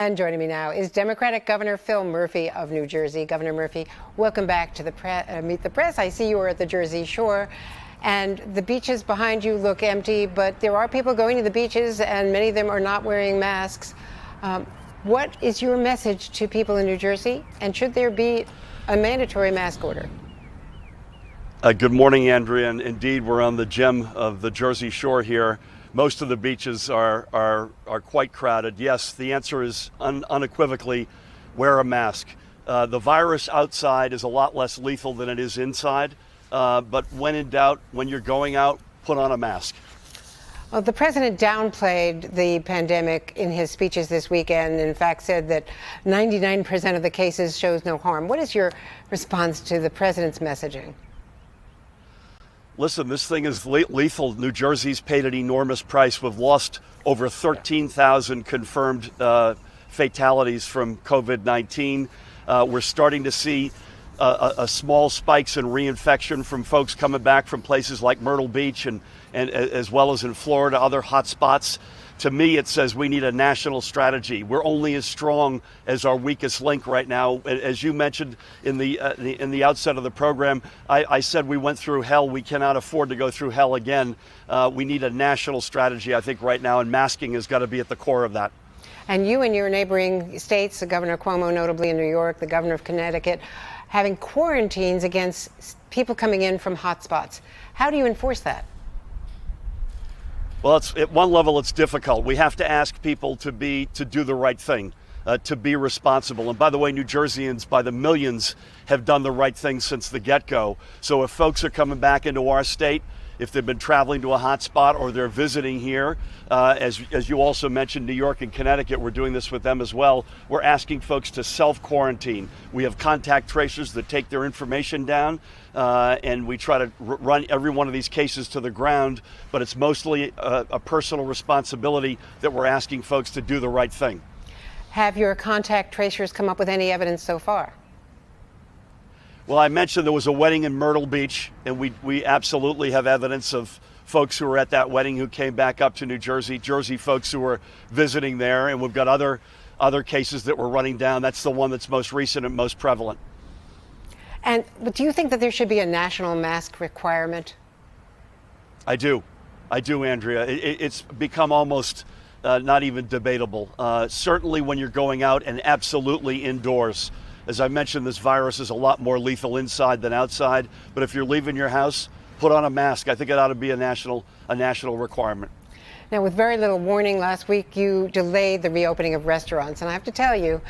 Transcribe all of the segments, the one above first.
And joining me now is Democratic Governor Phil Murphy of New Jersey. Governor Murphy, welcome back to the Meet the Press. I see you are at the Jersey Shore, and the beaches behind you look empty, but there are people going to the beaches, and many of them are not wearing masks. What is your message to people in New Jersey, and should there be a mandatory mask order? Good morning, Andrea, and indeed we're on the gem of the Jersey Shore here. Most of the beaches are quite crowded. Yes, the answer is unequivocally wear a mask. The virus outside is a lot less lethal than it is inside, but when in doubt, when you're going out, put on a mask. Well, the president downplayed the pandemic in his speeches this weekend, and in fact said that 99% of the cases shows no harm. What is your response to the president's messaging? Listen, this thing is lethal. New Jersey's paid an enormous price. We've lost over 13,000 confirmed fatalities from COVID-19. We're starting to see small spikes in reinfection from folks coming back from places like Myrtle Beach and as well as in Florida, other hot spots. To me, it says we need a national strategy. We're only as strong as our weakest link right now. As you mentioned in the outset of the program, I said we went through hell. We cannot afford to go through hell again. We need a national strategy, I think, right now, and masking has got to be at the core of that. And you and your neighboring states, the Governor Cuomo, notably in New York, the governor of Connecticut, having quarantines against people coming in from hotspots. How do you enforce that? Well, at one level, it's difficult. We have to ask people to do the right thing, to be responsible. And by the way, New Jerseyans, by the millions, have done the right thing since the get-go. So if folks are coming back into our state, if they've been traveling to a hot spot or they're visiting here, as you also mentioned, New York and Connecticut, we're doing this with them as well. We're asking folks to self-quarantine. We have contact tracers that take their information down, and we try to run every one of these cases to the ground, but it's mostly a personal responsibility that we're asking folks to do the right thing. Have your contact tracers come up with any evidence so far? Well, I mentioned there was a wedding in Myrtle Beach, and we absolutely have evidence of folks who were at that wedding who came back up to New Jersey, folks who were visiting there, and we've got other cases that we're running down. That's the one that's most recent and most prevalent. But do you think that there should be a national mask requirement? I do, Andrea. It's become almost not even debatable. Certainly when you're going out, and absolutely indoors. As I mentioned, this virus is a lot more lethal inside than outside. But if you're leaving your house, put on a mask. I think it ought to be a national requirement. Now, with very little warning, last week you delayed the reopening of restaurants. And I have to tell you,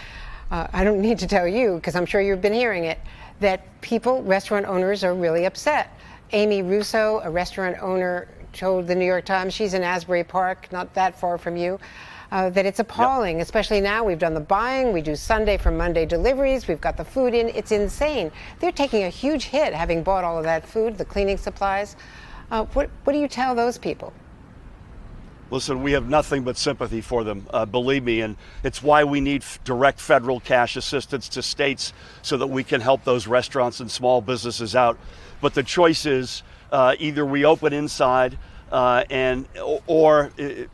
I don't need to tell you, because I'm sure you've been hearing it, that restaurant owners are really upset. Amy Russo, a restaurant owner, told the New York Times, she's in Asbury Park, not that far from you, that it's appalling. Yep. Especially now we've done the buying, we do Sunday for Monday deliveries, we've got the food in, it's insane. They're taking a huge hit having bought all of that food, the cleaning supplies. What do you tell those people? Listen, we have nothing but sympathy for them, believe me, and it's why we need direct federal cash assistance to states so that we can help those restaurants and small businesses out. But the choice is either we open inside or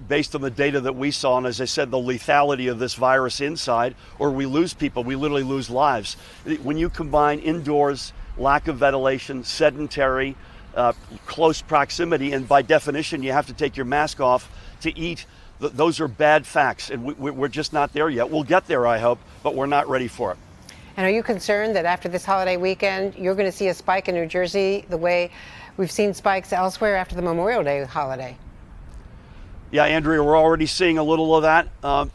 based on the data that we saw, and as I said, the lethality of this virus inside, or we lose people, we literally lose lives. When you combine indoors, lack of ventilation, sedentary, close proximity, and by definition, you have to take your mask off to eat, those are bad facts, and we're just not there yet. We'll get there, I hope, but we're not ready for it. And are you concerned that after this holiday weekend, you're going to see a spike in New Jersey the way we've seen spikes elsewhere after the Memorial Day holiday? Yeah, Andrea, we're already seeing a little of that.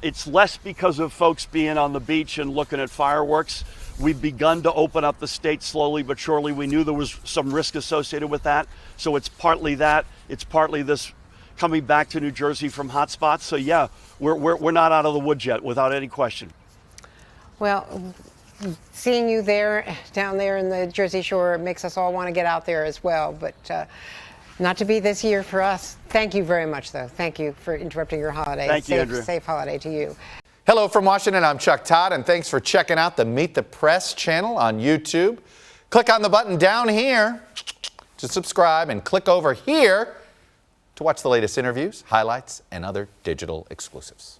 It's less because of folks being on the beach and looking at fireworks. We've begun to open up the state slowly but surely. We knew there was some risk associated with that. So it's partly that. It's partly this coming back to New Jersey from hotspots. So yeah, we're not out of the woods yet, without any question. Well, seeing you down there in the Jersey Shore makes us all want to get out there as well, but not to be this year for us. Thank you very much, though. Thank you for interrupting your holiday. Thank you, Andrea. Safe holiday to you. Hello from Washington. I'm Chuck Todd, and thanks for checking out the Meet the Press channel on YouTube. Click on the button down here to subscribe, and click over here to watch the latest interviews, highlights, and other digital exclusives.